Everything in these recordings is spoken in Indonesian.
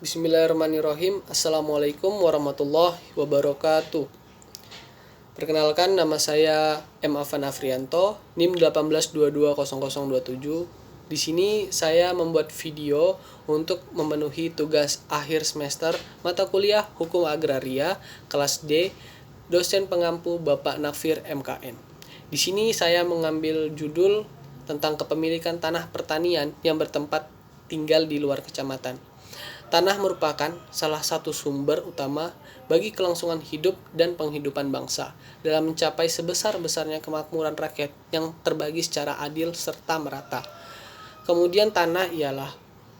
Bismillahirrahmanirrahim. Assalamualaikum warahmatullahi wabarakatuh. Perkenalkan, nama saya M. Afan Afrianto, NIM 18220027. Di sini saya membuat video untuk memenuhi tugas akhir semester mata kuliah Hukum Agraria kelas D, dosen pengampu Bapak Nafir MKN. Di sini saya mengambil judul tentang kepemilikan tanah pertanian yang bertempat tinggal di luar kecamatan. Tanah merupakan salah satu sumber utama bagi kelangsungan hidup dan penghidupan bangsa dalam mencapai sebesar-besarnya kemakmuran rakyat yang terbagi secara adil serta merata. Kemudian tanah ialah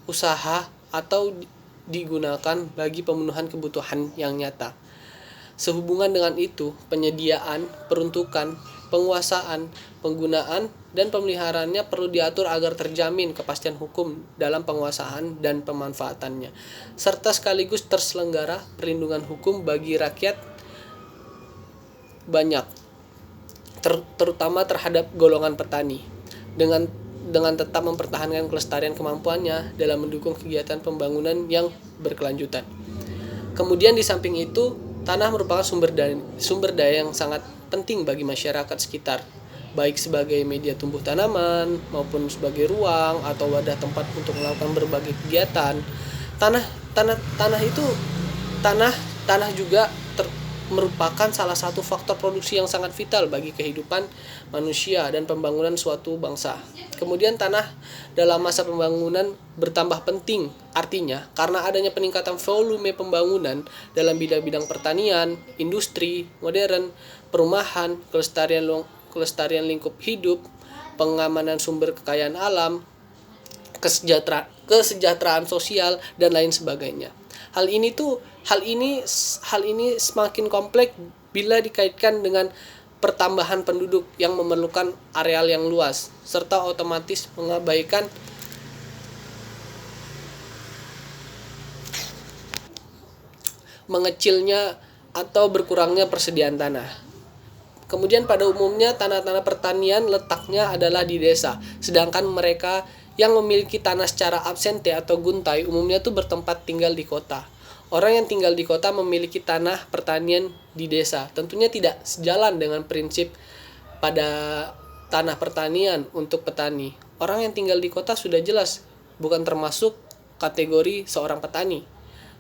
usaha atau digunakan bagi pemenuhan kebutuhan yang nyata. Sehubungan dengan itu, penyediaan, peruntukan, penguasaan, penggunaan, dan pemeliharaannya perlu diatur agar terjamin kepastian hukum dalam penguasaan dan pemanfaatannya, serta sekaligus terselenggara perlindungan hukum bagi rakyat banyak, terutama terhadap golongan petani, dengan tetap mempertahankan kelestarian kemampuannya dalam mendukung kegiatan pembangunan yang berkelanjutan. Kemudian di samping itu, tanah merupakan sumber daya yang sangat penting bagi masyarakat sekitar, baik sebagai media tumbuh tanaman maupun sebagai ruang atau wadah tempat untuk melakukan berbagai kegiatan. Tanah juga merupakan salah satu faktor produksi yang sangat vital bagi kehidupan manusia dan pembangunan suatu bangsa. Kemudian tanah dalam masa pembangunan bertambah penting, artinya karena adanya peningkatan volume pembangunan dalam bidang-bidang pertanian, industri modern, perumahan, kelestarian lingkup hidup, pengamanan sumber kekayaan alam, kesejahteraan sosial, dan lain sebagainya. Hal ini semakin kompleks bila dikaitkan dengan pertambahan penduduk yang memerlukan areal yang luas, serta otomatis mengabaikan mengecilnya atau berkurangnya persediaan tanah. Kemudian pada umumnya tanah-tanah pertanian letaknya adalah di desa, sedangkan mereka yang memiliki tanah secara absente atau guntai umumnya tuh bertempat tinggal di kota. Orang yang tinggal di kota memiliki tanah pertanian di desa. Tentunya tidak sejalan dengan prinsip pada tanah pertanian untuk petani. Orang yang tinggal di kota sudah jelas bukan termasuk kategori seorang petani.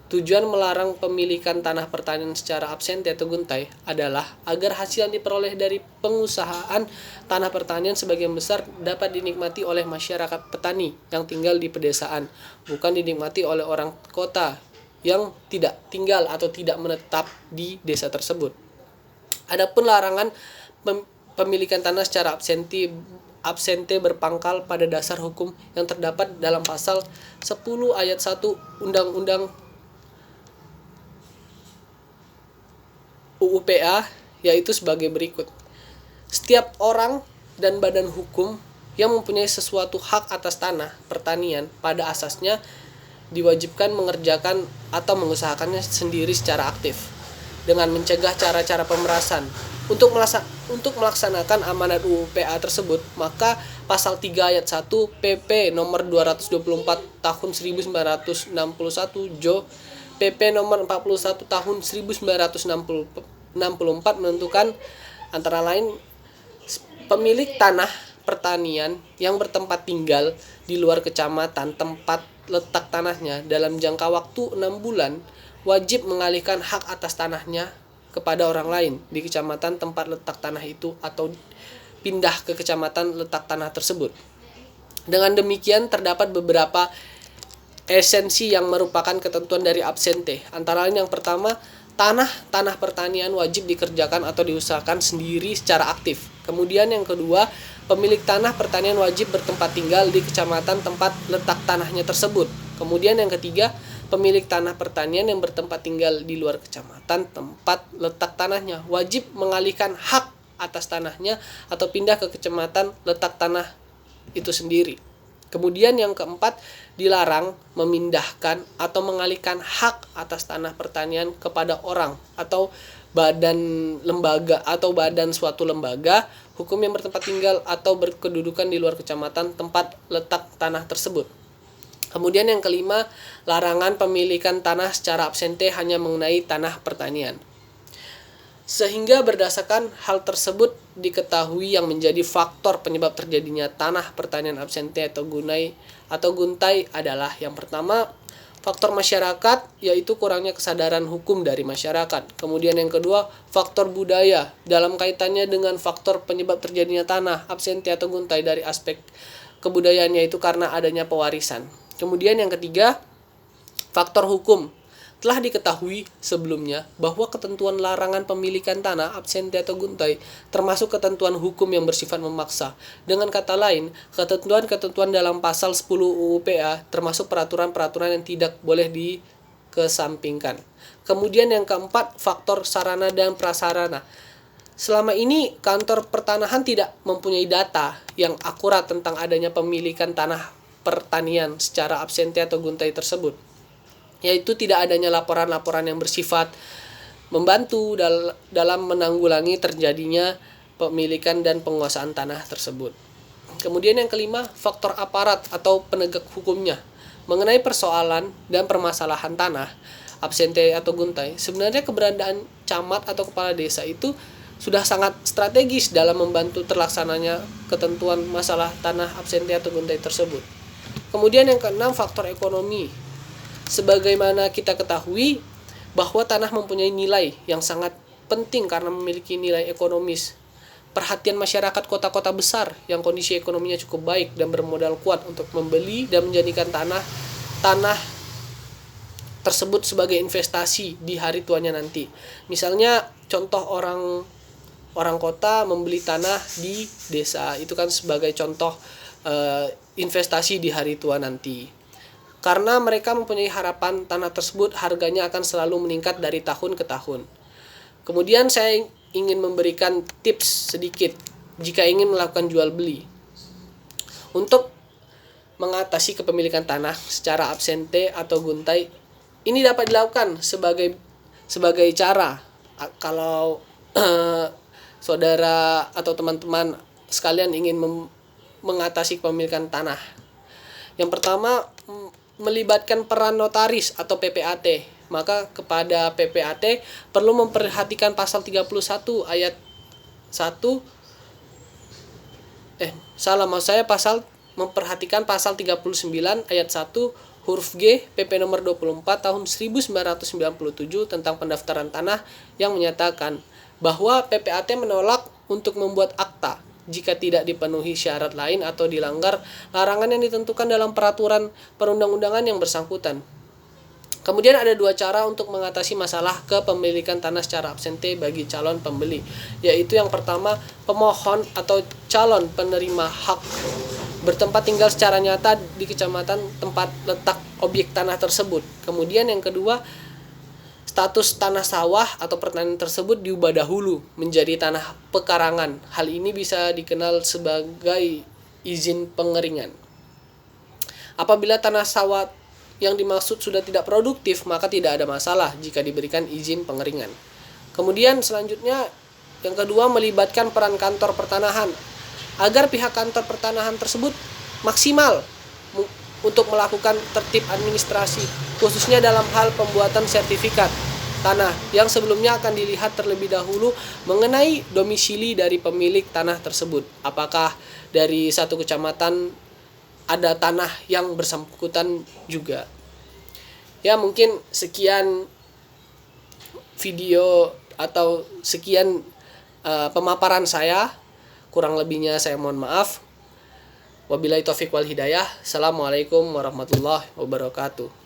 Tujuan melarang pemilikan tanah pertanian secara absente atau guntai adalah agar hasil yang diperoleh dari pengusahaan tanah pertanian sebagian besar dapat dinikmati oleh masyarakat petani yang tinggal di pedesaan, bukan dinikmati oleh orang kota yang tidak tinggal atau tidak menetap di desa tersebut. Adapun larangan pemilikan tanah secara absente berpangkal pada dasar hukum yang terdapat dalam pasal 10 ayat 1 Undang-Undang UU-PA, yaitu sebagai berikut. Setiap orang dan badan hukum yang mempunyai sesuatu hak atas tanah pertanian pada asasnya diwajibkan mengerjakan atau mengusahakannya sendiri secara aktif dengan mencegah cara-cara pemerasan. Untuk melaksanakan amanat UU-PA tersebut, maka pasal 3 ayat 1 PP nomor 224 tahun 1961 Jo PP nomor 41 tahun 1964 menentukan antara lain pemilik tanah pertanian yang bertempat tinggal di luar kecamatan tempat letak tanahnya dalam jangka waktu 6 bulan wajib mengalihkan hak atas tanahnya kepada orang lain di kecamatan tempat letak tanah itu atau pindah ke kecamatan letak tanah tersebut. Dengan demikian terdapat beberapa esensi yang merupakan ketentuan dari absente. Antara lain yang pertama, tanah pertanian wajib dikerjakan atau diusahakan sendiri secara aktif. Kemudian yang kedua, pemilik tanah pertanian wajib bertempat tinggal di kecamatan tempat letak tanahnya tersebut. Kemudian yang ketiga, pemilik tanah pertanian yang bertempat tinggal di luar kecamatan tempat letak tanahnya wajib mengalihkan hak atas tanahnya atau pindah ke kecamatan letak tanah itu sendiri. Kemudian yang keempat, dilarang memindahkan atau mengalihkan hak atas tanah pertanian kepada orang atau badan lembaga atau badan suatu lembaga hukum yang bertempat tinggal atau berkedudukan di luar kecamatan tempat letak tanah tersebut. Kemudian yang kelima, larangan pemilikan tanah secara absente hanya mengenai tanah pertanian. Sehingga berdasarkan hal tersebut diketahui yang menjadi faktor penyebab terjadinya tanah pertanian absente atau guntai adalah yang pertama, faktor masyarakat, yaitu kurangnya kesadaran hukum dari masyarakat. Kemudian yang kedua, faktor budaya dalam kaitannya dengan faktor penyebab terjadinya tanah absente atau guntai dari aspek kebudayaannya, itu karena adanya pewarisan. Kemudian yang ketiga, faktor hukum. Telah diketahui sebelumnya bahwa ketentuan larangan pemilikan tanah absente atau guntai termasuk ketentuan hukum yang bersifat memaksa. Dengan kata lain, ketentuan-ketentuan dalam pasal 10 UU PA termasuk peraturan-peraturan yang tidak boleh dikesampingkan. Kemudian yang keempat, faktor sarana dan prasarana. Selama ini kantor pertanahan tidak mempunyai data yang akurat tentang adanya pemilikan tanah pertanian secara absente atau guntai tersebut, yaitu tidak adanya laporan-laporan yang bersifat membantu dalam menanggulangi terjadinya pemilikan dan penguasaan tanah tersebut. Kemudian yang kelima, faktor aparat atau penegak hukumnya. Mengenai persoalan dan permasalahan tanah absente atau guntai, sebenarnya keberadaan camat atau kepala desa itu sudah sangat strategis dalam membantu terlaksananya ketentuan masalah tanah absente atau guntai tersebut. Kemudian yang keenam, faktor ekonomi. Sebagaimana kita ketahui bahwa tanah mempunyai nilai yang sangat penting karena memiliki nilai ekonomis. Perhatian masyarakat kota-kota besar yang kondisi ekonominya cukup baik dan bermodal kuat untuk membeli dan menjadikan tanah tersebut sebagai investasi di hari tuanya nanti. Misalnya contoh orang kota membeli tanah di desa, itu kan sebagai contoh investasi di hari tua nanti. Karena mereka mempunyai harapan tanah tersebut harganya akan selalu meningkat dari tahun ke tahun. Kemudian saya ingin memberikan tips sedikit jika ingin melakukan jual beli. Untuk mengatasi kepemilikan tanah secara absente atau guntai, ini dapat dilakukan sebagai cara kalau saudara atau teman-teman sekalian ingin mengatasi kepemilikan tanah. Yang pertama, melibatkan peran notaris atau PPAT. Maka kepada PPAT perlu memperhatikan pasal 31 ayat 1 memperhatikan pasal 39 ayat 1 huruf G PP nomor 24 tahun 1997 tentang pendaftaran tanah yang menyatakan bahwa PPAT menolak untuk membuat akta jika tidak dipenuhi syarat lain atau dilanggar larangan yang ditentukan dalam peraturan perundang-undangan yang bersangkutan. Kemudian ada dua cara untuk mengatasi masalah kepemilikan tanah secara absente bagi calon pembeli, yaitu yang pertama, pemohon atau calon penerima hak bertempat tinggal secara nyata di kecamatan tempat letak objek tanah tersebut. Kemudian yang kedua, status tanah sawah atau pertanian tersebut diubah dahulu menjadi tanah pekarangan. Hal ini bisa dikenal sebagai izin pengeringan. Apabila tanah sawah yang dimaksud sudah tidak produktif, maka tidak ada masalah jika diberikan izin pengeringan. Kemudian selanjutnya, yang kedua, melibatkan peran kantor pertanahan agar pihak kantor pertanahan tersebut maksimal untuk melakukan tertib administrasi, khususnya dalam hal pembuatan sertifikat tanah yang sebelumnya akan dilihat terlebih dahulu mengenai domisili dari pemilik tanah tersebut. Apakah dari satu kecamatan ada tanah yang bersangkutan juga. Ya, mungkin sekian video atau sekian pemaparan saya. Kurang lebihnya saya mohon maaf. Wabillahi taufiq wal hidayah. Assalamualaikum warahmatullahi wabarakatuh.